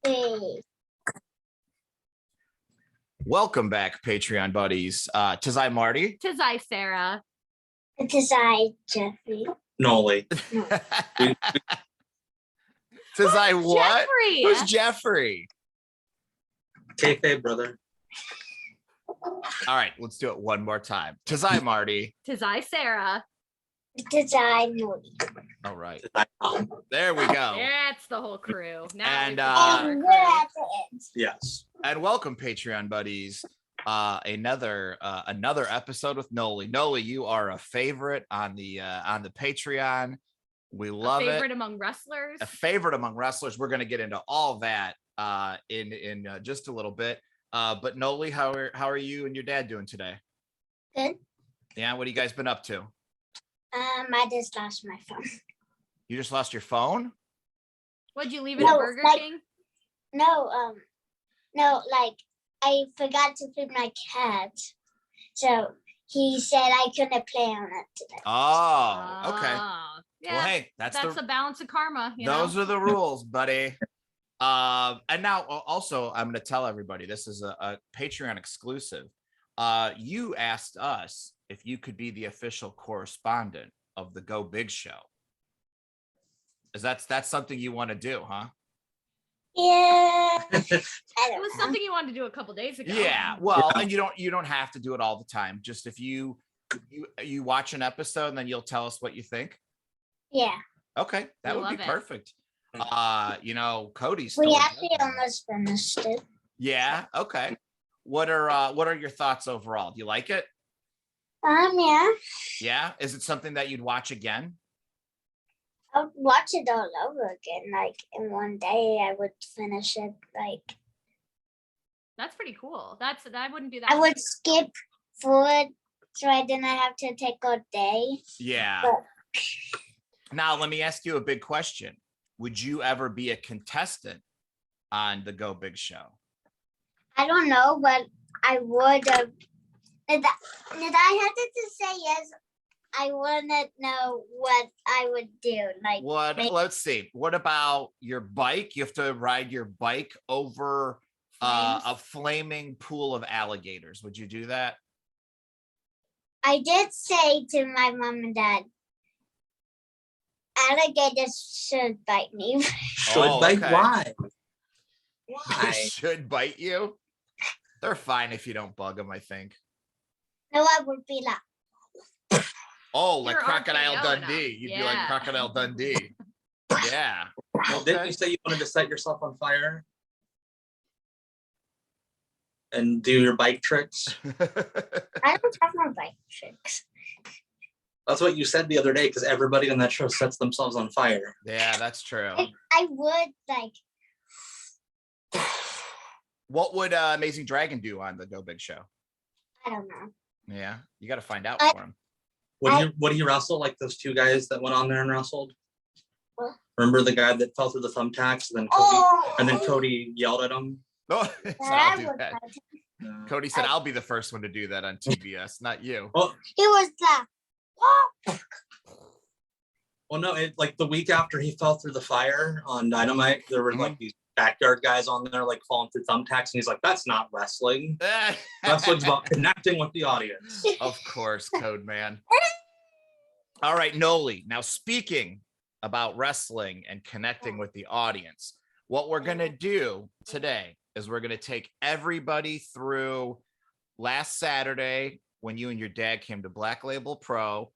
Hey. Welcome back, Patreon buddies. Tis I, Marty. Tis I, Sarah. It is I, Jeffrey. Nolie. Tis I what? Jeffrey. Who's Jeffrey? Kayfabe, brother. All right, let's do it one more time. Tis I, Marty. Tis I, Sarah. It is I, Nolie. All right. There we go. That's the whole crew. Now And, we've got our And crew. we're at the end. Yes. And welcome, Patreon buddies. Another episode with Nolie. Nolie, you are a favorite on the Patreon. We love a favorite it. among wrestlers. A favorite among wrestlers. We're going to get into all that in just a little bit. But Nolie, how are you and your dad doing today? Good. Yeah, what have you guys been up to? I just lost my phone. You just lost your phone? Would you leave it No, at Burger like- King? No, like I forgot to feed my cat. So he said I couldn't play on it today. Oh, okay. Yeah, Well, hey, that's the balance of karma. those are the rules, buddy. And now also I'm going to tell everybody this is a Patreon exclusive. You asked us if you could be the official correspondent of the Go Big Show. That's something you want to do, huh? Yeah. I It don't was know. something you wanted to do a couple days ago. Yeah. Well, and you don't have to do it all the time. Just if you watch an episode and then you'll tell us what you think. Yeah. Okay, that We would be love it. perfect. Cody's We still actually almost finished it. Yeah. Okay. What are your thoughts overall? Do you like it? Yeah. Yeah. Is it something that you'd watch again? I'll watch it all over again. Like in one day, I would finish it. Like That's pretty cool. I wouldn't do that. I would skip forward, so I didn't have to take a day. Yeah. But- Now let me ask you a big question. Would you ever be a contestant on the Go Big Show? I don't know, but I would have. If I had to say yes, I wouldn't know what I would do. Like What? make- Let's see. What about your bike? You have to ride your bike over a Flames? flaming pool of alligators. Would you do that? I did say to my mom and dad, alligators should bite me. Should Oh, bite? okay. Why? They Why? should bite you. They're fine if you don't bug them, I think. No, I would be like, Oh, like You're Crocodile RKOing Dundee. them. You'd be like Yeah. Crocodile Dundee. Yeah. Well, didn't Okay. you say you wanted to set yourself on fire and do your bike tricks? I don't have my bike tricks. That's what you said the other day, because everybody on that show sets themselves on fire. Yeah, that's true. I would like. What would Amazing Dragon do on the Go Big Show? I don't know. Yeah, you got to find out I- for him. Would he wrestle like those two guys that went on there and wrestled? What? Remember the guy that fell through the thumbtacks, and then Cody yelled at him? Oh, so I I'll do would that. fight him. Cody said, "I'll be the first one to do that on TBS, not you." Well, He was like, well, no, like the week after he fell through the fire on Dynamite, there were like these backyard guys on there like falling through thumbtacks, and he's like, "That's not wrestling. Wrestling's about connecting with the audience." Of course, Code Man. All right, Nolie. Now, speaking about wrestling and connecting with the audience, what we're going to do today is we're going to take everybody through last Saturday when you and your dad came to Black Label Pro.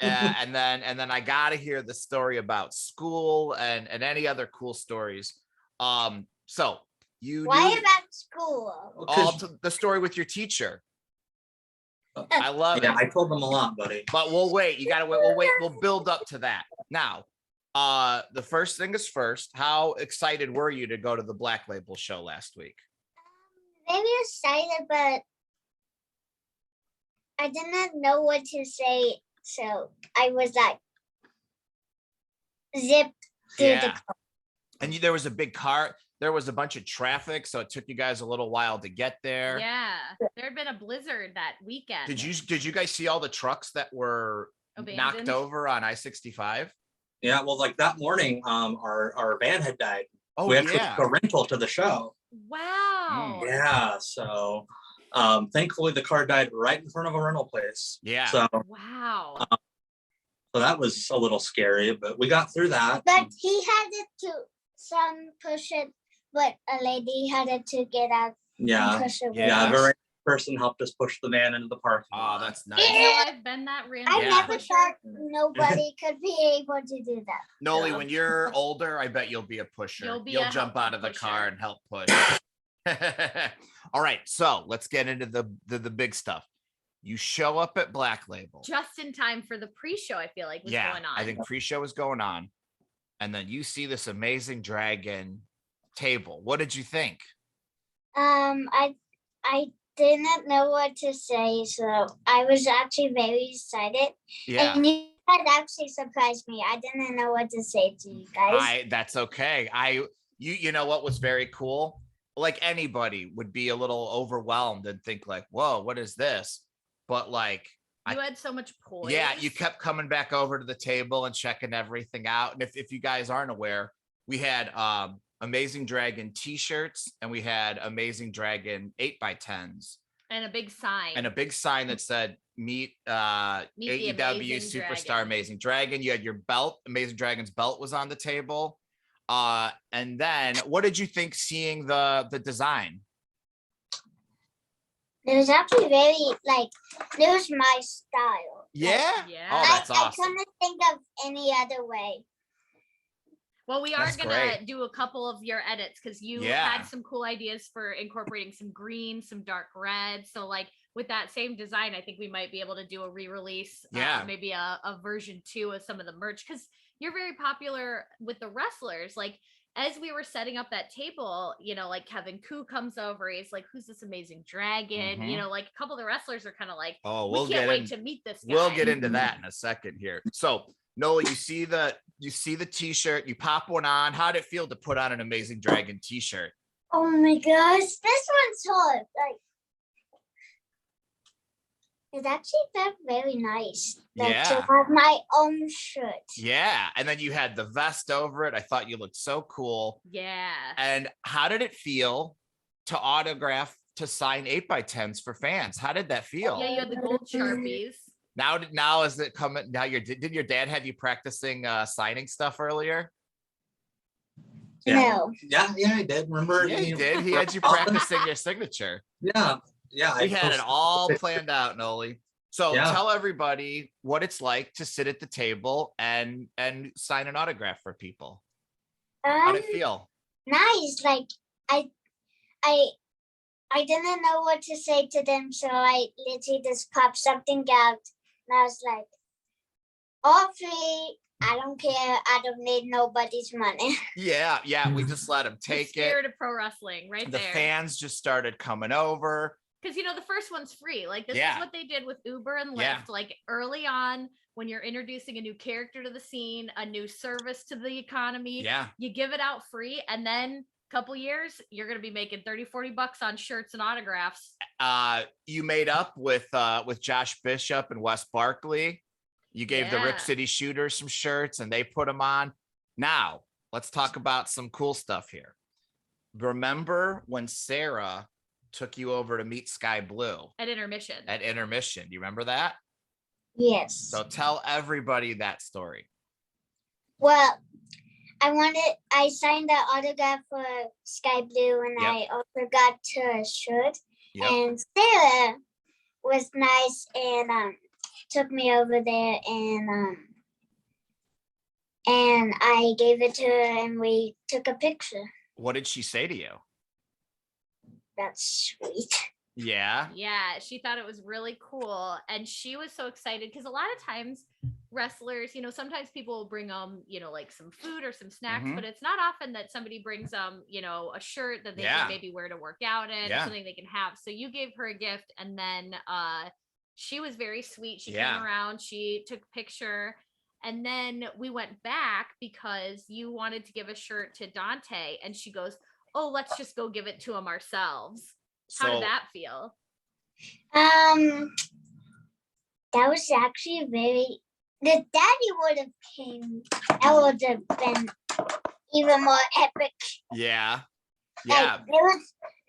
And then I got to hear the story about school and any other cool stories. So you why knew about school? the story with your teacher. I love Yeah, it. I told them a lot, buddy. But we'll wait. You gotta wait. We'll build up to that. Now, the first thing is first. How excited were you to go to the Black Label show last week? Maybe excited, but I didn't know what to say, so I was like zipped through the Yeah. And there was a big car. There was a bunch of traffic, so it took you guys a little while to get there. Yeah, there had been a blizzard that weekend. Did you guys see all the trucks that were knocked Abandoned? over on I-65? Yeah, well, like that morning, our van had died Oh, we actually yeah. took a rental to the show. Wow. Yeah, so thankfully the car died right in front of a rental place. Yeah. So Wow. that was a little scary, but we got through that. But he had it to push it, but a lady had it to get out Yeah, and push it. Yeah. a very person helped us push the van into the parking Oh, lot. that's You nice. know, I've been that random. I Yeah. never pusher. thought nobody could be able to do that. Nolie, Yeah. when you're older, I bet you'll be a pusher. You'll be You'll a jump helpful out of the car pusher. and help push. All right, so let's get into the big stuff. You show up at Black Label. Just in time for the pre-show, I feel like was Yeah, going on. I think pre-show is going on, and then you see this amazing dragon table. What did you think? I didn't know what to say, so I was actually very excited. Yeah, And you had actually surprised me. I didn't know what to say to you guys. that's okay. You know what was very cool? Like anybody would be a little overwhelmed and think like, whoa, what is this? But like, You had so much poise. yeah, you kept coming back over to the table and checking everything out. And if you guys aren't aware, we had Amazing Dragon t-shirts and we had Amazing Dragon 8x10s and a big sign. and a big sign that said meet the AEW Amazing Superstar Dragon. Amazing Dragon. You had your belt, Amazing Dragon's belt was on the table. And then what did you think seeing the design? It was actually very, like, it was my style. Yeah. Yeah. Oh, that's I awesome. couldn't think of any other way. Well, we are That's gonna great. do a couple of your edits because you Yeah. had some cool ideas for incorporating some green, some dark red. So like with that same design, I think we might be able to do a re-release, Yeah. maybe a version 2 of some of the merch because you're very popular with the wrestlers. Like as we were setting up that table, you know, like Kevin Koo comes over, he's like, "Who's this amazing dragon?" Mhm. You know, like a couple of the wrestlers are kind of like, Oh, "We we'll can't get wait in. to meet this guy." We'll get into that in a second here. So, Noah, you see the t-shirt, you pop one on. How'd it feel to put on an Amazing Dragon t-shirt? Oh my gosh, this one's hard. Like, it actually felt very nice. Like, Yeah. to have my own shirt. Yeah. And then you had the vest over it. I thought you looked so cool. Yeah. And how did it feel to sign 8x10s for fans? How did that feel? Yeah, you had the gold Sharpies. Now is it coming? Now did your dad have you practicing signing stuff earlier? Yeah. No. Yeah, I did. Remember? Yeah, he did. He had you practicing your signature. Yeah. We had it all planned out, Nolie. So Yeah. tell everybody what it's like to sit at the table and sign an autograph for people. How'd it feel? Nice. Like, I didn't know what to say to them, so I literally just popped something out, and I was like, "All free. I don't care. I don't need nobody's money." Yeah. We just let him The take spirit it. of pro wrestling right The there. fans just started coming over. Because you know the first one's free. Like this Yeah. is what they did with Uber and Lyft. Yeah. Like early on, when you're introducing a new character to the scene, a new service to the economy, Yeah. you give it out free, and then a couple years, you're gonna be making $30-40 on shirts and autographs. You made up with Josh Bishop and Wes Barkley. You gave the Rip Yeah. City Shooters some shirts and they put them on. Now, let's talk about some cool stuff here. Remember when Sarah took you over to meet Sky Blue At intermission. at intermission? You remember that? Yes. So tell everybody that story. Well, I signed the autograph for Sky Blue, and Yep. I also got her shirt. Yep. And Sarah was nice and took me over there and I gave it to her and we took a picture. What did she say to you? That's sweet. Yeah. Yeah, she thought it was really cool. And she was so excited because a lot of times wrestlers, you know, sometimes people will bring you know, like some food or some snacks, Mhm. but it's not often that somebody brings you know, a shirt that they Yeah. can maybe wear to work out in, Yeah. something they can have. So you gave her a gift, and then she was very sweet. She Yeah. came around, she took a picture, and then we went back because you wanted to give a shirt to Dante, and she goes, "Oh, let's just go give it to him ourselves." How So did that feel? That was actually the daddy would have came. That would have been even more epic. Yeah. Like,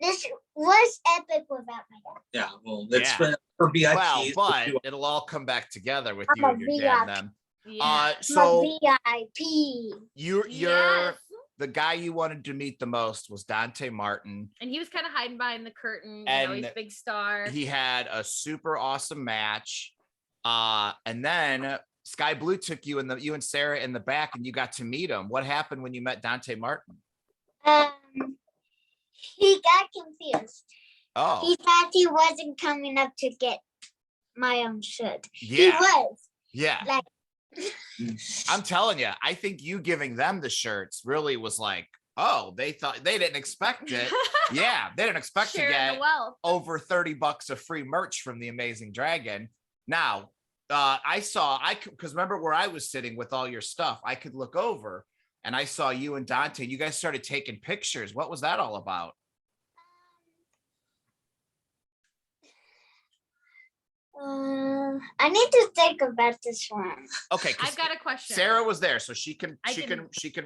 this was epic without my dad. Yeah, well, it's Yeah. for VIPs. Well, but it'll all come back together with you I'm and a your dad VIP. then. Yeah. So VIP. you're Yes. the guy you wanted to meet the most was Dante Martin. And he was kind of hiding behind the curtain. You know, And he's a big star. He had a super awesome match. And then Sky Blue took you and Sarah in the back, and you got to meet him. What happened when you met Dante Martin? He got confused. Oh, He thought he wasn't coming up to get my own shirt. yeah. He was. Yeah. Like, I'm telling you, I think you giving them the shirts really was like, oh, they didn't expect it. Yeah, they didn't expect to Sharing get the wealth. over $30 of free merch from the Amazing Dragon. Now, because remember where I was sitting with all your stuff, I could look over and I saw you and Dante. You guys started taking pictures. What was that all about? I need to think about this one. Okay, I've got a question. Sarah was there, so she can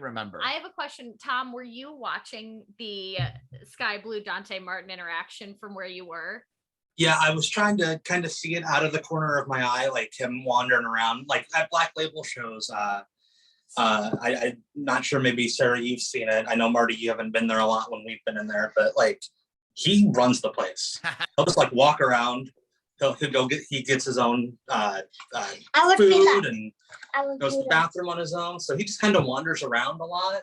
remember. I have a question. Tom, were you watching the Sky Blue Dante Martin interaction from where you were? Yeah, I was trying to kind of see it out of the corner of my eye, like him wandering around, like at Black Label shows. I'm not sure, maybe Sarah, you've seen it. I know Marty, you haven't been there a lot when we've been in there, but like he runs the place. He'll just like walk around. He'll go he gets his own food and goes to the bathroom on his own. So he just kind of wanders around a lot.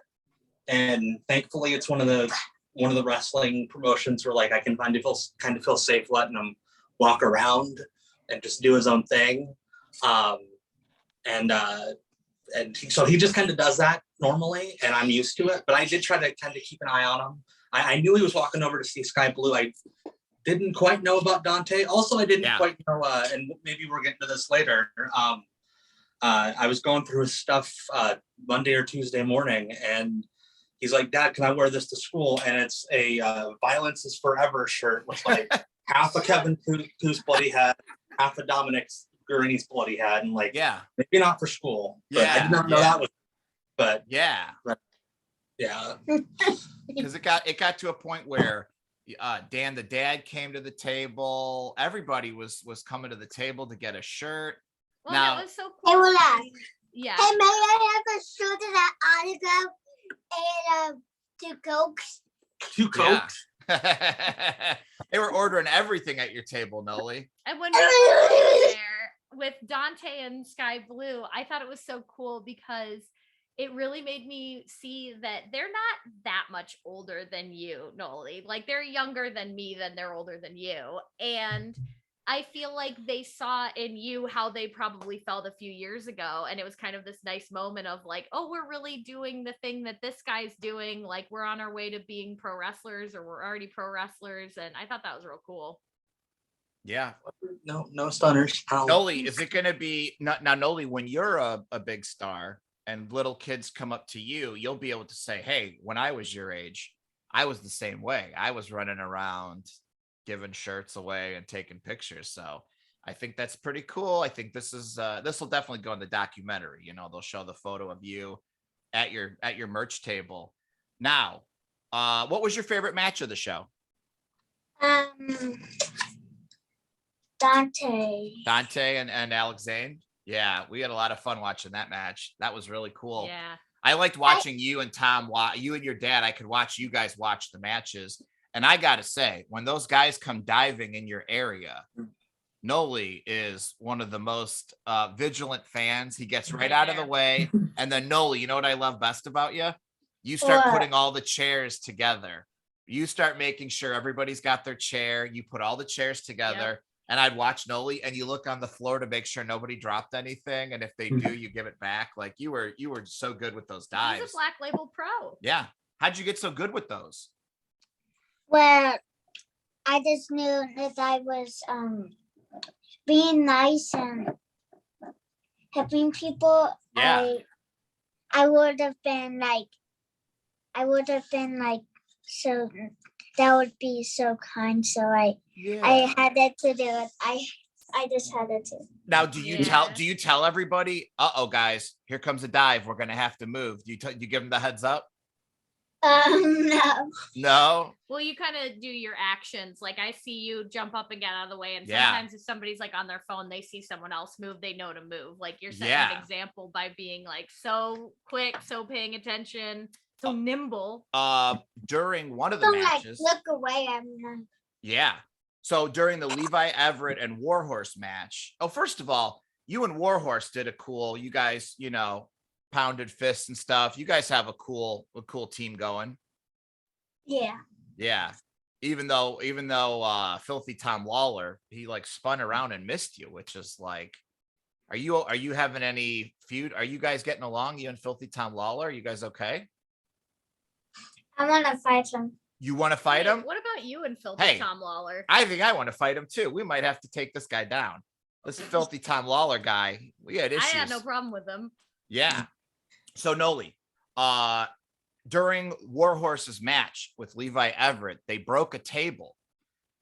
And thankfully, it's one of the wrestling promotions where like I can kind of feel safe letting him walk around and just do his own thing. So he just kind of does that normally, and I'm used to it. But I did try to kind of keep an eye on him. I knew he was walking over to see Sky Blue. I didn't quite know about Dante. Also, I didn't quite know, and maybe we're getting to this later. I was going through his stuff Monday or Tuesday morning, and he's like, "Dad, can I wear this to school?" And it's a "Violence is Forever" shirt with like half a Kevin Coos bloody head, half a Dominic Guarini's bloody head, and like, maybe not for school. But I did not know that was. But yeah, because it got to a point where Dan the dad came to the table. Everybody was coming to the table to get a shirt. Well, now, that was so cool. Hey, will I? Yeah. Hey, may I have a shirt of that autograph and 2 Cokes? 2 Cokes. Yeah. They were ordering everything at your table, Nolie. And when we were there with Dante and Sky Blue, I thought it was so cool because it really made me see that they're not that much older than you, Nolie. Like they're younger than me, than they're older than you. And I feel like they saw in you how they probably felt a few years ago. And it was kind of this nice moment of like, oh, we're really doing the thing that this guy's doing. Like we're on our way to being pro wrestlers, or we're already pro wrestlers. And I thought that was real cool. Yeah. No stunners. Nolie, is it going to be now, Nolie, when you're a big star and little kids come up to you, you'll be able to say, hey, when I was your age, I was the same way. I was running around giving shirts away and taking pictures. So I think that's pretty cool. I think this will definitely go in the documentary. You know, they'll show the photo of you at your merch table. Now, what was your favorite match of the show? Dante and Alex Zane. Yeah, we had a lot of fun watching that match. That was really cool. Yeah. I liked watching you and Tom, you and your dad. I could watch you guys watch the matches. And I got to say, when those guys come diving in your area, Nolie is one of the most vigilant fans. He gets right out of the way. And then Nolie, you know what I love best about you? You start putting all the chairs together. You start making sure everybody's got their chair. You put all the chairs together. Yep. And I'd watch Nolie, and you look on the floor to make sure nobody dropped anything. And if they do, you give it back. Like you were so good with those dives. He's a Black Label pro. Yeah. How'd you get so good with those? Well, I just knew that I was being nice and helping people. Yeah. I would have been like, so that would be so kind. So I had it to do it. I just had it to. Now, do you tell everybody, uh-oh, guys, here comes a dive. We're going to have to move. Do you give them the heads up? No. No. Well, you kind of do your actions. Like I see you jump up and get out of the way. And Yeah. sometimes if somebody's like on their phone, they see someone else move, they know to move. Like you're setting Yeah. an example by being like so quick, so paying attention, so nimble. During one of the Don't matches. look away. I'm not. Yeah. So during the Levi Everett and Warhorse match, first of all, you and Warhorse did a cool, you guys, pounded fists and stuff. You guys have a cool team going. Yeah. Yeah. Even though Filthy Tom Lawler, he like spun around and missed you, which is like, are you having any feud? Are you guys getting along? You and Filthy Tom Lawler? Are you guys okay? I want to fight him. You want to fight him? What about you and Filthy Hey, Tom Lawler? I think I want to fight him too. We might have to take this guy down. This Filthy Tom Lawler guy, we had issues. I had no problem with him. Yeah. So Nolie, during Warhorse's match with Levi Everett, they broke a table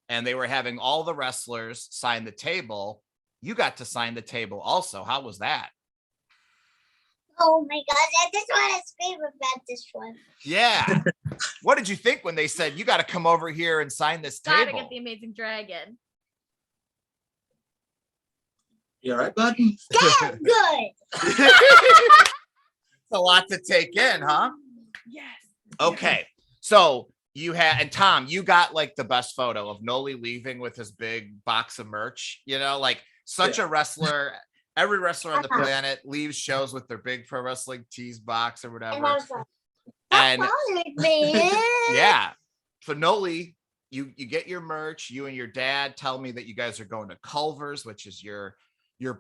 and they were having all the wrestlers sign the table. You got to sign the table also. How was that? Oh my gosh, I just want to scream about this one. Yeah. What did you think when they said you got to come over here and sign this Gotta table? get the Amazing Dragon. You all right, bud? Damn good. It's a lot to take in, huh? Yes. Okay. So you had, and Tom, you got like the best photo of Nolie leaving with his big box of merch, like such a wrestler. Every wrestler on the planet leaves shows with their big pro wrestling tees box or whatever. And I was like, And bothered me. yeah. So Nolie, you get your merch. You and your dad tell me that you guys are going to Culver's, which is your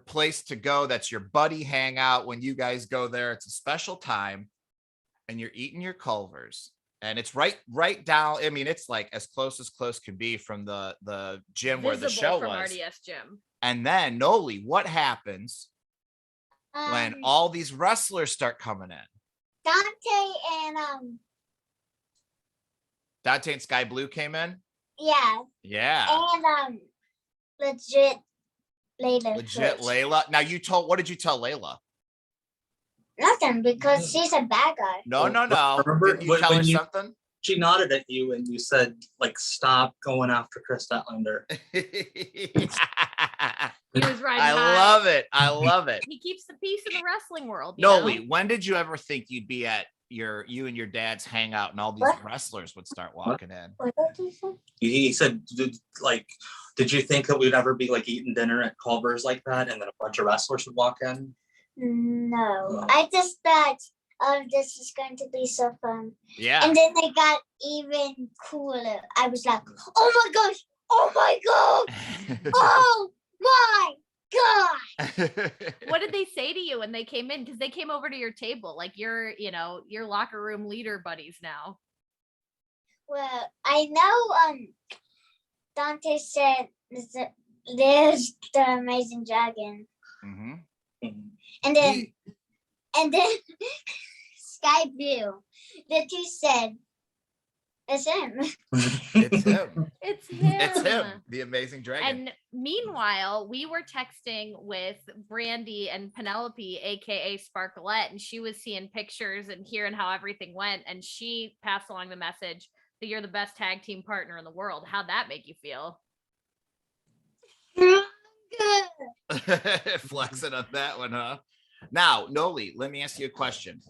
place to go. That's your buddy hangout. When you guys go there, it's a special time, and you're eating your Culver's, and it's right down. I mean, it's like as close can be from the gym where the show from was. RDS gym. And then Nolie, what happens when all these wrestlers start coming in? Dante and Sky Blue came in. Yeah. Yeah. And legit Layla. Legit first. Layla. Now what did you tell Layla? Nothing, because she's a bad guy. No. Remember Didn't you tell her when something? She nodded at you and you said, like, stop going after Chris Statlander. He was riding I high. love it. He keeps the peace in the wrestling world. Nolie, when did you ever think you'd be at you and your dad's hangout and all these wrestlers would start walking in? What did you say? He said, did you think that we'd ever be like eating dinner at Culver's like that and then a bunch of wrestlers would walk in? No. I just thought, this is going to be so fun. Yeah. And then they got even cooler. I was like, oh my gosh, oh my god, oh my god. What did they say to you when they came in? Because they came over to your table, like your locker room leader buddies now. Well, I know Dante said there's the Amazing Dragon. Mm-hmm. And then Sky Blue, the two said, it's him. It's him. It's him. It's him, the Amazing Dragon. And meanwhile, we were texting with Brandy and Penelope, aka Sparklet, and she was seeing pictures and hearing how everything went. And she passed along the message that you're the best tag team partner in the world. How'd that make you feel? Good. Flexing on that one, huh? Now, Nolie, let me ask you a question.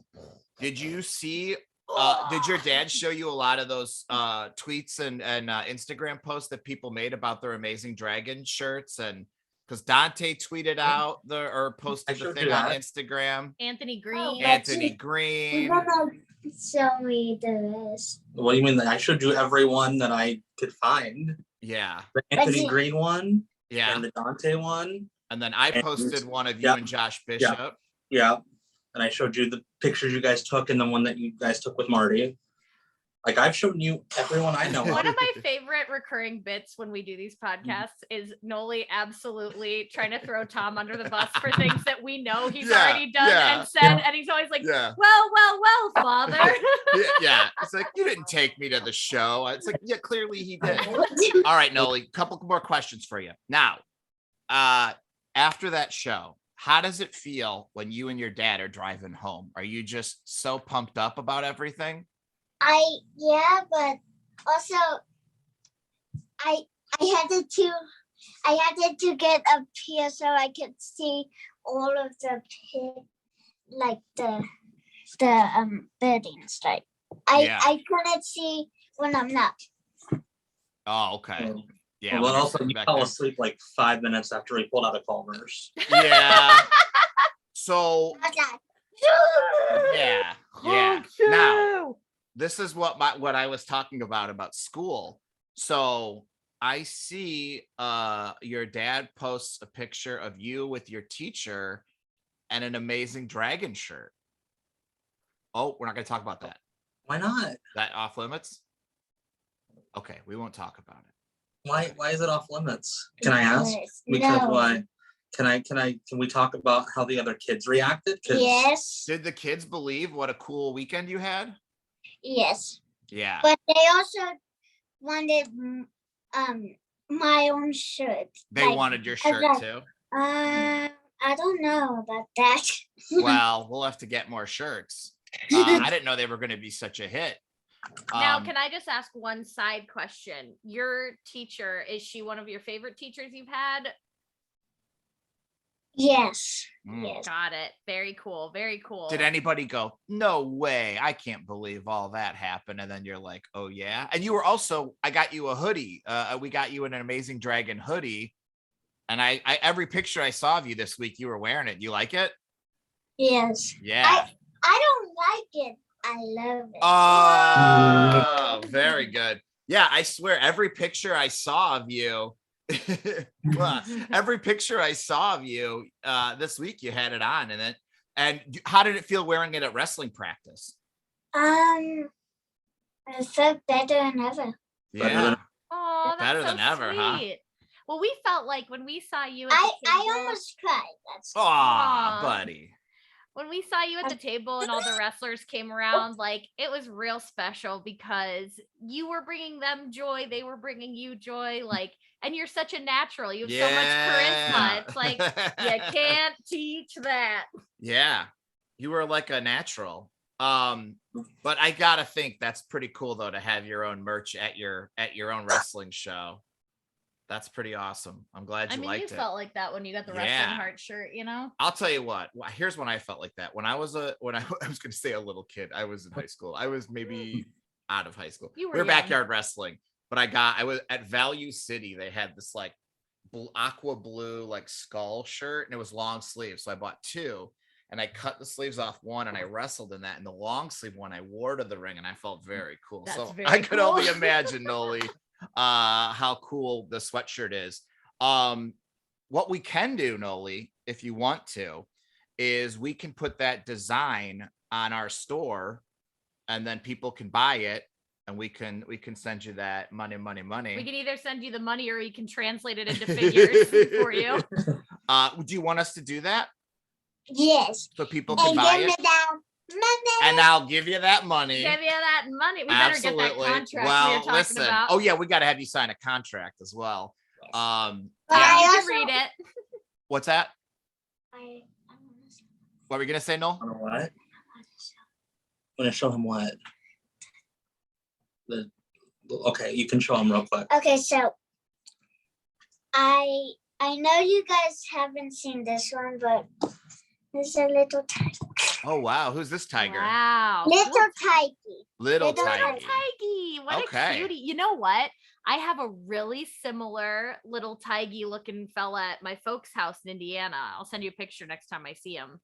Did you see? Did your dad show you a lot of those tweets and Instagram posts that people made about their Amazing Dragon shirts? And because Dante tweeted out or posted the thing on Instagram. Anthony Green. Oh, Anthony You're Green. gonna show me the rest. What do you mean? I showed you every one that I could find. Yeah. The Anthony Green one. Yeah. And the Dante one. And then I posted one of you and Josh Bishop. Yeah. And I showed you the pictures you guys took and the one that you guys took with Marty. Like, I've shown you everyone I know. One of my favorite recurring bits when we do these podcasts is Nolie absolutely trying to throw Tom under the bus for things that we know he's already done and said. And he's always like, well, father. Yeah. It's like, you didn't take me to the show. It's like, yeah, clearly he did. All right, Nolie, couple more questions for you. Now, after that show, how does it feel when you and your dad are driving home? Are you just so pumped up about everything? Yeah, but also I had to get up here so I could see all of the like the buildings. Like Yeah. I couldn't see when I'm not. Oh, okay. Yeah. Well, when but you're also sitting you back fell there. asleep like 5 minutes after he pulled out a Culver's. Yeah. So I was like, yeah. Now, this is what I was talking about school. So I see your dad posts a picture of you with your teacher and an amazing dragon shirt. Oh, we're not going to talk about that. Why not? That off limits? Okay, we won't talk about it. Why is it off limits? Can I ask? Because no. why? Can we talk about how the other kids reacted? Yes. Did the kids believe what a cool weekend you had? Yes. Yeah. But they also wanted my own shirt. They wanted your shirt too. I don't know about that. Well, we'll have to get more shirts. I didn't know they were going to be such a hit. Now, can I just ask one side question? Your teacher, is she one of your favorite teachers you've had? Yes. Mm. Yes. Got it. Very cool. Very cool. Did anybody go, no way, I can't believe all that happened? And then you're like, oh yeah. And you were also, I got you a hoodie. We got you an Amazing Dragon hoodie. And I every picture I saw of you this week, you were wearing it. You like it? Yes. Yeah. I don't like it. I love it. Oh, very good. Yeah, I swear every picture I saw of you, every picture I saw of you this week, you had it on. And how did it feel wearing it at wrestling practice? It felt better than ever. Yeah. Oh, that's Better so than ever, huh? sweet. Well, we felt like when we saw you at I the table, almost cried. That's Aw, buddy. when we saw you at the table and all the wrestlers came around, like it was real special because you were bringing them joy, they were bringing you joy, like, and you're such a natural. You have so much charisma. It's like you can't teach that. Yeah, you were like a natural. But I gotta think that's pretty cool though to have your own merch at your own wrestling show. That's pretty awesome. I'm glad you liked it. You felt like that when you got the wrestling heart shirt, you know? I'll tell you what. Here's when I felt like that. When I was I was going to say a little kid. I was in high school. I was maybe out of high school. We were backyard wrestling, but I was at Value City. They had this like aqua blue like skull shirt, and it was long sleeves. So I bought two, and I cut the sleeves off one, and I wrestled in that. And the long sleeve one I wore to the ring, and I felt very cool. So I could only imagine, Nolie, how cool the sweatshirt is. What we can do, Nolie, if you want to, is we can put that design on our store, and then people can buy it, and we can send you that money. We can either send you the money, or we can translate it into figures for you. Do you want us to do that? Yes. So people can buy it. And I'll give you that money. Give you that money. We better get that contract we were talking about. Oh yeah, we got to have you sign a contract as well. Yes. Yeah. I You also can read it. What's that? I What were you gonna say, Noel? What? I'm gonna show him what. Okay, you can show him real quick. Okay, so I know you guys haven't seen this one, but there's a little tiger. Oh wow, who's this tiger? Wow. Little tiger. Little Little tiger. Tiggy. What a cutie. You know what? I have a really similar little tiggy looking fella at my folks' house in Indiana. I'll send you a picture next time I see him.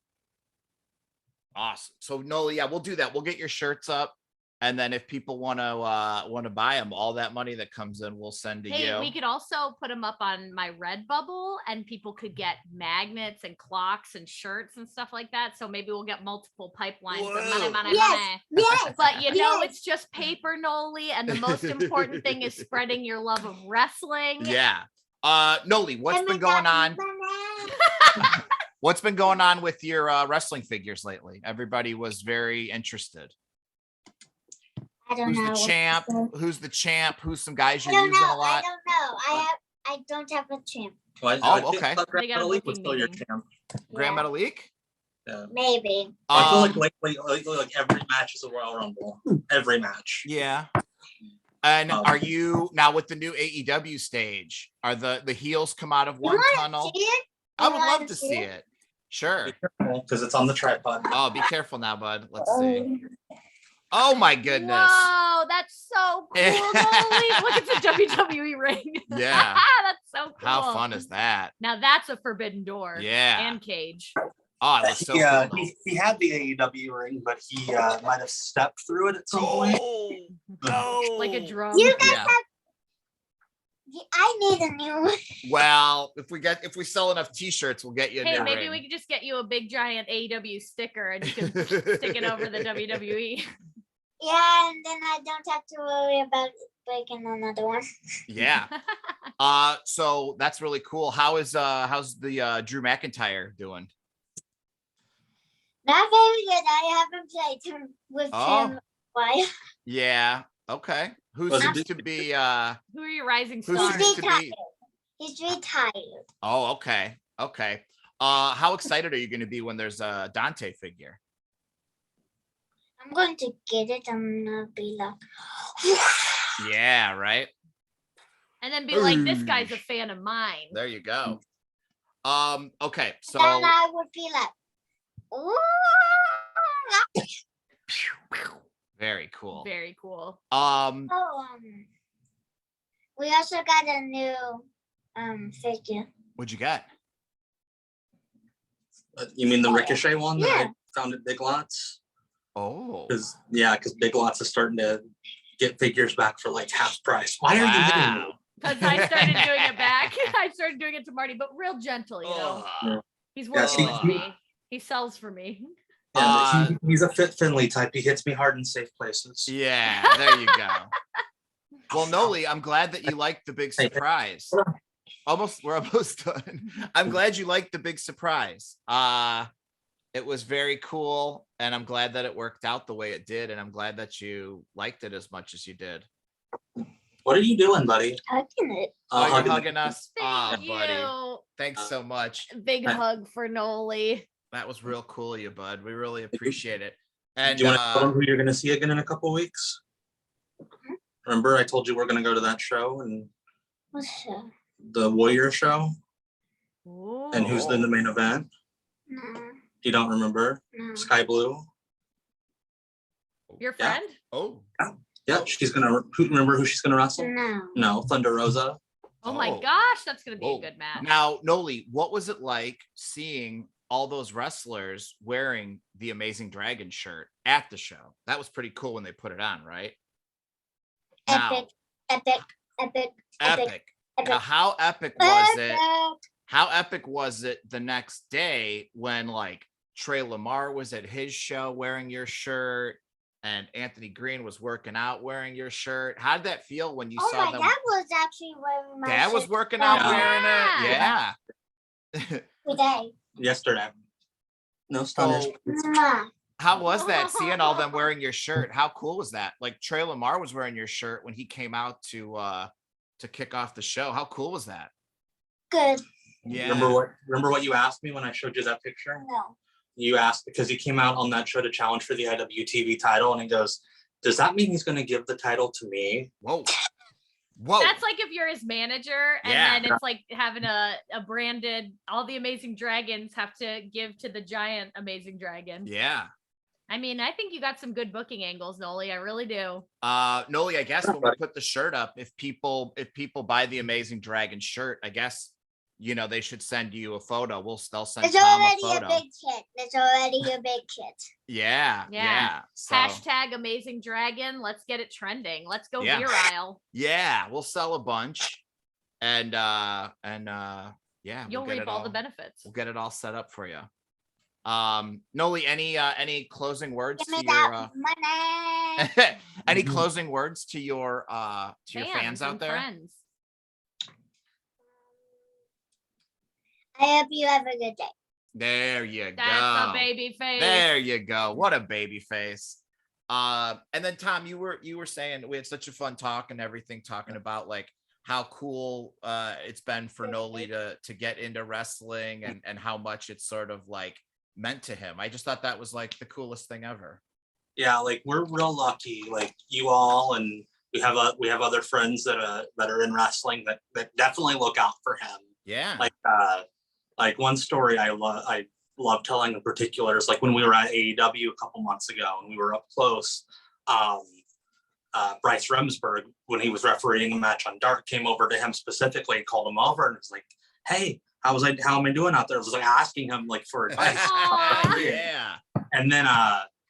Awesome. So Nolie, yeah, we'll do that. We'll get your shirts up, and then if people want to buy them, all that money that comes in, we'll send to you. We could also put them up on my Redbubble, and people could get magnets and clocks and shirts and stuff like that. So maybe we'll get multiple pipelines of money. Yes. But you know, it's just paper, Nolie, and the most important thing is spreading your love of wrestling. Yeah. Nolie, what's been going on? What's been going on with your wrestling figures lately? Everybody was very interested. I don't know. Who's the champ? Who's the champ? Who's some guys you're using a lot? I don't know. I don't have a champ. Oh, okay. They got a Metalik was booking still your meeting. champ. Grand Metalik? Yeah. Maybe. I feel like lately, like every match is a Royal Rumble. Every match. Yeah. And are you now with the new AEW stage? Are the heels come out of You one wanna tunnel? see it? I You would wanna love to see see it? it. Sure. Because it's on the tripod. Oh, be careful now, bud. Let's see. Oh my goodness. Whoa, that's so cool, Nolie. Look, it's a WWE ring. Yeah. That's so cool. How fun is that? Now that's a forbidden door. Yeah. And cage. Oh, it was so Yeah, cool. he had the AEW ring, but he might have stepped through it at some point. No. Like a drum. You guys Yeah. have. I need a new one. Well, if we sell enough T-shirts, we'll get you a Hey, new maybe ring. we could just get you a big giant AEW sticker and you can stick it over the WWE. Yeah, and then I don't have to worry about breaking another one. Yeah. So that's really cool. How's the Drew McIntyre doing? Not very good. I haven't played him with Oh. him. Why? Yeah. Okay. Who Was it seems to be Who are your rising Who stars? seems to be He's retired. Oh, okay. Okay. How excited are you going to be when there's a Dante figure? I'm going to get it. I'm gonna be like, Yeah, right. And then be like, this guy's a fan of mine. There you go. Okay, so then I would be like, ooh. very cool. Very cool. Oh, we also got a new figure. What'd you get? You mean the Ricochet one that Yeah. I found at Big Lots? Oh. Because Big Lots is starting to get figures back for like half price. Why are you hitting me? Wow. Because I started doing it back. I started doing it to Marty, but real gentle, you know. Ugh. He's Yeah, working see, with me. He sells for me. Yeah, he's a Fit Finley type. He hits me hard in safe places. Yeah, there you go. Well, Nolie, I'm glad that you liked the big surprise. We're almost done. I'm glad you liked the big surprise. It was very cool, and I'm glad that it worked out the way it did, and I'm glad that you liked it as much as you did. What are you doing, buddy? Hugging it. Oh, you're Hugging hugging us? Thank Buddy. you. Thanks so much. Big hug for Nolie. That was real cool of you, bud. We really appreciate it. And Do you want to tell them who you're going to see again in a couple weeks? Remember, I told you we're going to go to that show and What's that? the Warrior show, Ooh. and who's in the main event? No, You don't remember? no. Sky Blue. Your Yeah. friend? oh, Yeah, she's gonna. Remember who she's gonna wrestle? No. No, Thunder Rosa. Oh my Oh. gosh, that's gonna be Whoa. a good match. now, Nolie, what was it like seeing all those wrestlers wearing the Amazing Dragon shirt at the show? That was pretty cool when they put it on, right? Now, Epic, epic, epic, epic. epic. Now, how epic was it? Epic. How epic was it the next day when like Trey Lamar was at his show wearing your shirt and Anthony Green was working out wearing your shirt? How did that feel when you Oh saw my, them? dad was actually wearing my Dad was shirt working out Yeah. wearing it. Yeah. today. Yesterday. No stunners. So Mwah. how was that seeing all them wearing your shirt? How cool was that? Like Trey Lamar was wearing your shirt when he came out to kick off the show. How cool was that? Good. Yeah. Remember what you asked me when I showed you that picture? No. You asked because he came out on that show to challenge for the IWTV title, and he goes, "Does that mean he's going to give the title to me?" Whoa. Whoa. That's like if you're his manager and Yeah. then it's like having a branded, all the Amazing Dragons have to give to the giant Amazing Dragon. yeah. I mean, I think you got some good booking angles, Nolie. I really do. Nolie, I guess when we put the shirt up, if people buy the Amazing Dragon shirt, I guess they should send you a photo. They'll send It's Tom a already photo. a big kid. It's already a big kid. Yeah. Yeah. So, Hashtag Amazing Dragon. Let's get it trending. Let's go Yeah. viral. yeah, we'll sell a bunch, and yeah, You'll we'll get reap it all the benefits. We'll get it all set up for you. Nolie, any closing words Give me to that your money. any closing words to your fans out and there? friends. I hope you have a good day. There you That's go. a baby face. There you go. What a baby face. And then Tom, you were saying we had such a fun talk and everything, talking about like how cool it's been for Nolie to get into wrestling and how much it's sort of like meant to him. I just thought that was like the coolest thing ever. Yeah, like we're real lucky, like you all, and we have other friends that are in wrestling that definitely look out for him. Yeah. Like one story I love telling in particular is like when we were at AEW a couple months ago and we were up close. Bryce Remsburg, when he was refereeing a match on Dark, came over to him specifically and called him over and was like, "Hey, how am I doing out there?" I was like asking him like for advice. Yeah. And then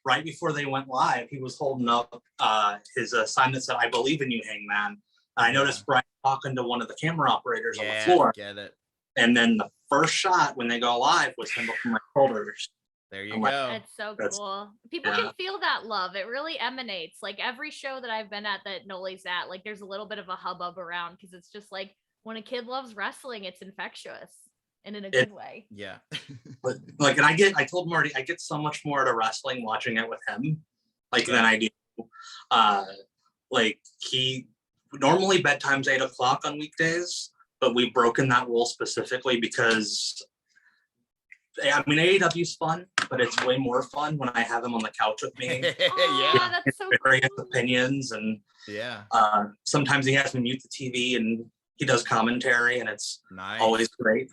right before they went live, he was holding up his sign that said, "I believe in you, Hangman." And I noticed Brian talking to one of the camera operators on the floor. Get it. And then the first shot when they go live was him from my shoulders. There you go. It's so cool. People can feel that love. It really emanates. Like every show that I've been at that Nolie's at, like there's a little bit of a hubbub around because it's just like when a kid loves wrestling, it's infectious and in a good way. Yeah. But like, and I told Marty, I get so much more out of wrestling watching it with him, like than I do. Like he normally bedtime's 8 o'clock on weekdays, but we've broken that rule specifically because I mean AEW's fun, but it's way more fun when I have him on the couch with me. Yeah, that's so Sharing his cool. opinions, and yeah. Sometimes he has me mute the TV and he does commentary, and it's Nice. always great.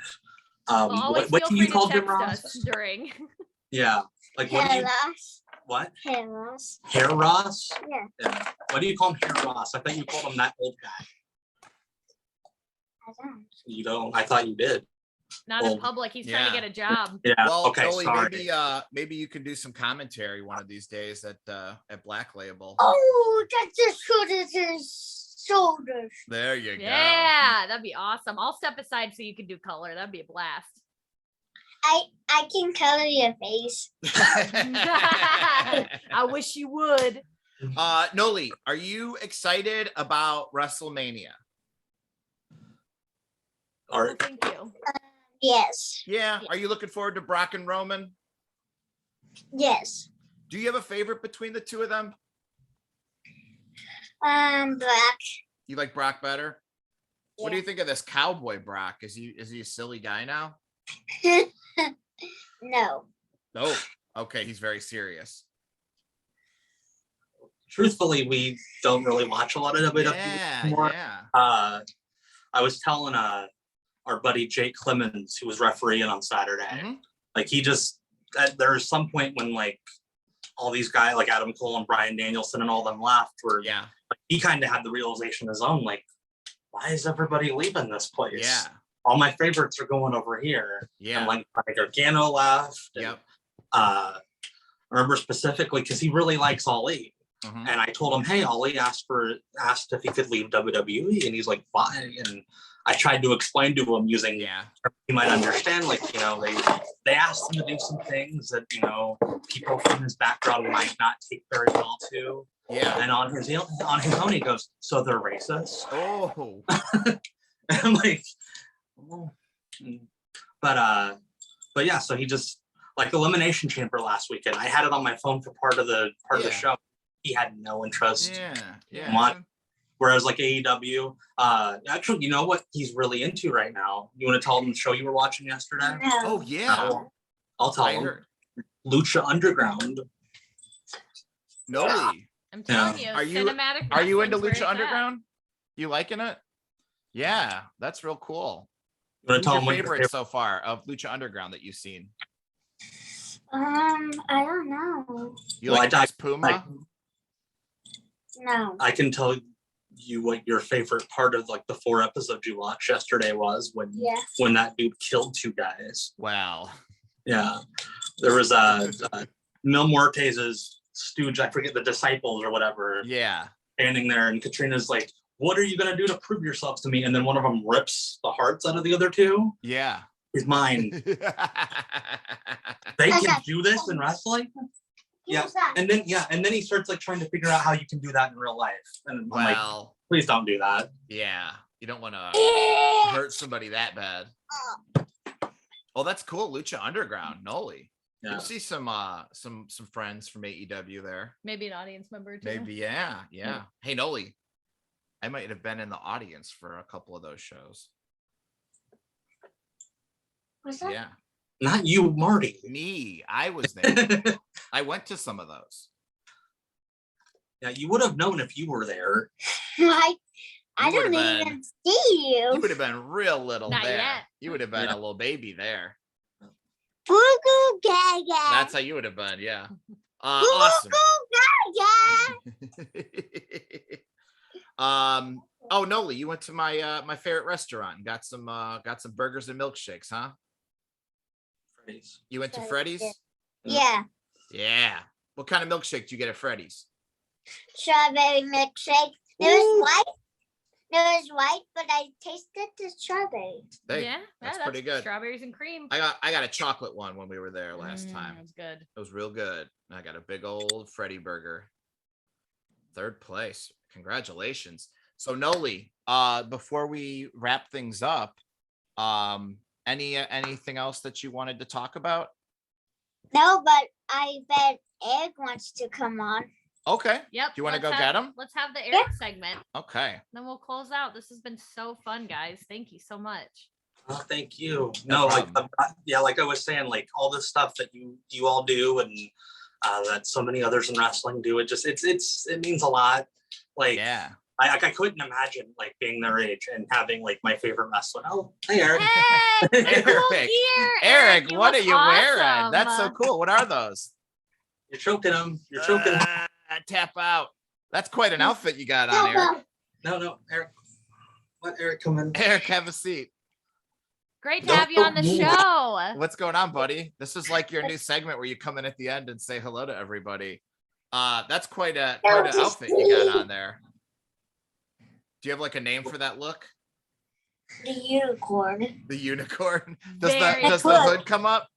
Always what feel do free you call to Jim text Ross? us during. Yeah, like what do Hair you loss. what? Hair loss. Hair Ross? Yeah. What do you call him, Hair Ross? I thought you called him that old guy. I don't. You don't? I thought you did. Not in public. He's trying to get a job. Yeah. Well, Okay. Nolie, Sorry. maybe you can do some commentary one of these days at Black Label. Oh, that just showed his shoulders. There you go. Yeah, that'd be awesome. I'll step aside so you can do color. That'd be a blast. I can color your face. I wish you would. Nolie, are you excited about WrestleMania? Or Thank you. Yes. Yeah. Are you looking forward to Brock and Roman? Yes. Do you have a favorite between the two of them? Black. You like Brock better? What do Yeah. you think of this cowboy Brock? Is he a silly guy now? No. Oh, okay. He's very serious. truthfully, we don't really watch a lot of WWE anymore. Yeah. I was telling our buddy Jake Clemens, who was refereeing on Saturday, like he just there's some point when like all these guys like Adam Cole and Bryan Danielson and all them left where like, he kind of had the realization of his own, like, why is everybody leaving this place? Yeah. All my favorites are going over here. Yeah. And like Gargano left. Yep. I remember specifically because he really likes Ali. And I told him, hey, Ali asked if he could leave WWE, and he's like, fine. And I tried to explain to him using he might understand, like, you know, they asked him to do some things that, you know, people from his background might not take very well to. Yeah. And on his own, he goes, so they're racist. Oh. And I'm like, oh. But yeah, so he just like Elimination Chamber last weekend. I had it on my phone for part of the show. He had no interest. Yeah. Whereas like AEW, actually, you know what he's really into right now? You want to tell him the show you were watching yesterday? No. Oh yeah. I'll tell him. Lucha Underground. Nolie. I'm telling you, Are you cinematic into wrestling's where it's Lucha at. Underground? You liking it? Yeah, that's real cool. You want Who's to tell your him what favorite so far of Lucha Underground that you've seen? I don't know. You like Dice Puma? No. I can tell you what your favorite part of like the 4 episodes you watched yesterday was when that dude killed 2 guys. Wow. Yeah. There was Mil Muertes' stooge, I forget, the disciples or whatever. Yeah. Standing there, and Katrina's like, what are you gonna do to prove yourselves to me? And then one of them rips the hearts out of the other 2. Yeah. He's mine. They can do this in wrestling? Yeah. And then he starts like trying to figure out how you can do that in real life. And I'm like, please don't do that. Yeah. You don't want to hurt somebody that bad. Oh, that's cool. Lucha Underground, Nolie. Yeah. You see some friends from AEW there. Maybe an audience member too. Maybe, yeah. Hey, Nolie, I might have been in the audience for a couple of those shows. What's that? Yeah. Not you, Marty. Me, I was there. I went to some of those. Yeah, you would have known if you were there. I You don't would've even been- see You you. would have been real little Not there. yet. You would have been Yeah. a little baby there. Boo goo gaga. That's how you would have been, yeah. Boo Awesome. goo gaga. Oh, Nolie, you went to my my favorite restaurant and got some burgers and milkshakes, huh? Freddy's. You went to Freddy's, Freddy's? Yeah. Yeah. What kind of milkshake do you get at Freddy's? Strawberry milkshake. There was white, but I tasted the strawberry. Hey, Yeah, that's pretty good. Strawberries and cream. I got a chocolate one when we were there last time. It was good. It was real good. I got a big old Freddy burger. 3rd place. Congratulations. So Nolie, before we wrap things up, anything else that you wanted to talk about? No, but I bet Egg wants to come on. Okay. Yep. Do you want to let's go have- get them? Let's have the Eric segment. Okay. Then we'll close out. This has been so fun, guys. Thank you so much. Oh, thank you. No No, like problem. yeah, like I was saying, like all this stuff that you all do and that so many others in wrestling do. It means a lot. Like Yeah. I couldn't imagine like being their age and having like my favorite wrestler. Oh, hey Eric. Hey, Eric. cool gear, Eric, what are look you wearing? awesome. That's so cool. What are those? You're choking him. You're choking him. Tap out. That's quite an outfit you got on, Eric. No, Eric. Let Eric come in. Eric, have a seat. Great to have you on the show. What's going on, buddy? This is like your new segment where you come in at the end and say hello to everybody. That's quite an outfit you got on there. Do you have like a name for that look? The unicorn. The unicorn. Does Very the cool. hood come up?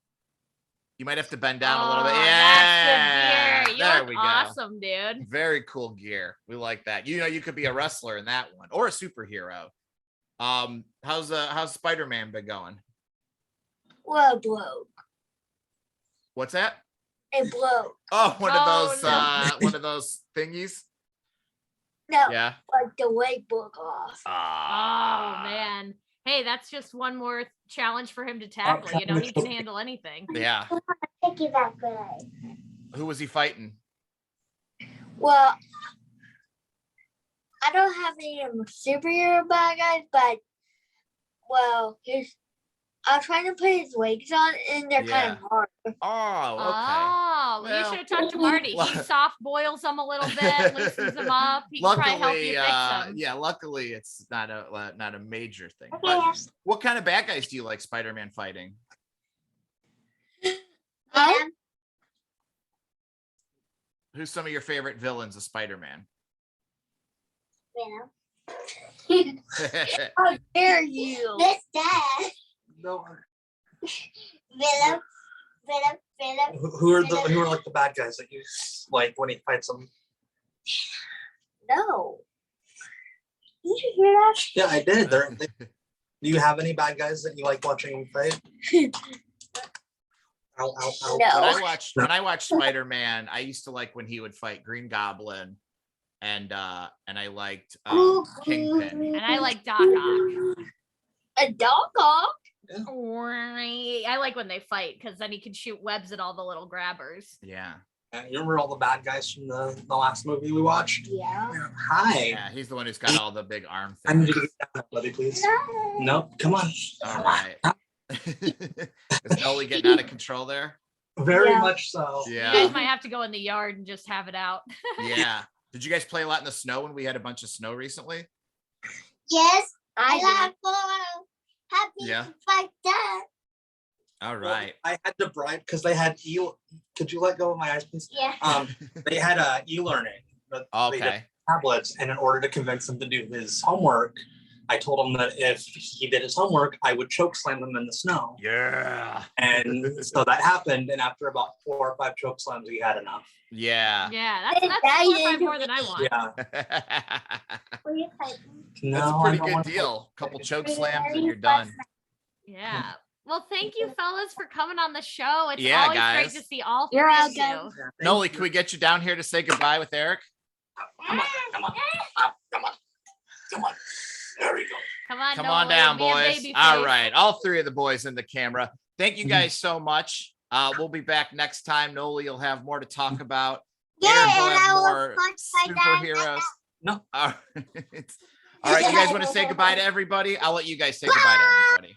You might have to bend down a little bit. Oh, Yeah, that's good gear. You there look we go. awesome, dude. Very cool gear. We like that. You know, you could be a wrestler in that one or a superhero. How's Spider-Man been going? Well, it broke. What's that? It broke. Oh, one Oh, of those thingies. No, Yeah. but the weight broke off. Oh man. Hey, that's just one more challenge for him to tackle. You know, he can handle anything. Yeah. Take you that good. Who was he fighting? Well, I don't have any superhero bad guys, but well, I'm trying to put his legs on, and they're kind of hard. Oh, okay. Oh, well, you Well, should have talked to Marty. well- He soft boils them a little bit, loosens them up. He can probably help you fix them. yeah, luckily it's not a major thing. Okay, But what kind of bad guys do you like Spider-Man fighting? Who's some of your favorite villains of Spider-Man? Venom. How dare you? This dad. No. Venom. Who are like the bad guys that you like when he fights them? No. Did you hear that? Yeah, I did. Do you have any bad guys that you like watching them fight? Ow, ow, ow. No. When I watched Spider-Man, I used to like when he would fight Green Goblin, and I liked Kingpin. And I like Doc Ock. A dog off? I like when they fight because then he can shoot webs at all the little grabbers. Yeah. You remember all the bad guys from the last movie we watched? Yeah. Hi. Yeah, he's the one who's got all the big arm I need things. you to get down, buddy, please. Nope. Come on. All right. Is Nolie getting out of control there? Very Yeah. much so. You Yeah. guys might have to go in the yard and just have it out. Yeah. Did you guys play a lot in the snow when we had a bunch of snow recently? Yes. I I did. love happy Yeah. like that. All Well, right. I had to bribe because they had could you let go of my eyes, please? Yeah. They had e-learning, but they did Okay. tablets, and in order to convince him to do his homework, I told him that if he did his homework, I would choke slam him in the snow. Yeah. And so that happened, and after about 4 or 5 choke slams, he had enough. Yeah. Yeah, that's 4 or 5 more than I want. Yeah. Were you fighting? No, That's a I pretty don't good want to- deal. Couple choke slams and you're done. Yeah. Well, thank you, fellas, for coming on the show. It's Yeah, always guys. great to see all You're 3 of welcome. you. Yeah, thank Nolie, you. can we get you down here to say goodbye with Eric? Come on. There we go. Come on, Come Nolie, on down, be a boys. baby All face. right. All 3 of the boys in the camera. thank you guys so much. We'll be back next time. Nolie will have more to talk about. Yeah, Aaron will and have I will more punch my dad. superheroes. No. All right, you guys want to say goodbye to everybody? I'll let you guys say goodbye to everybody.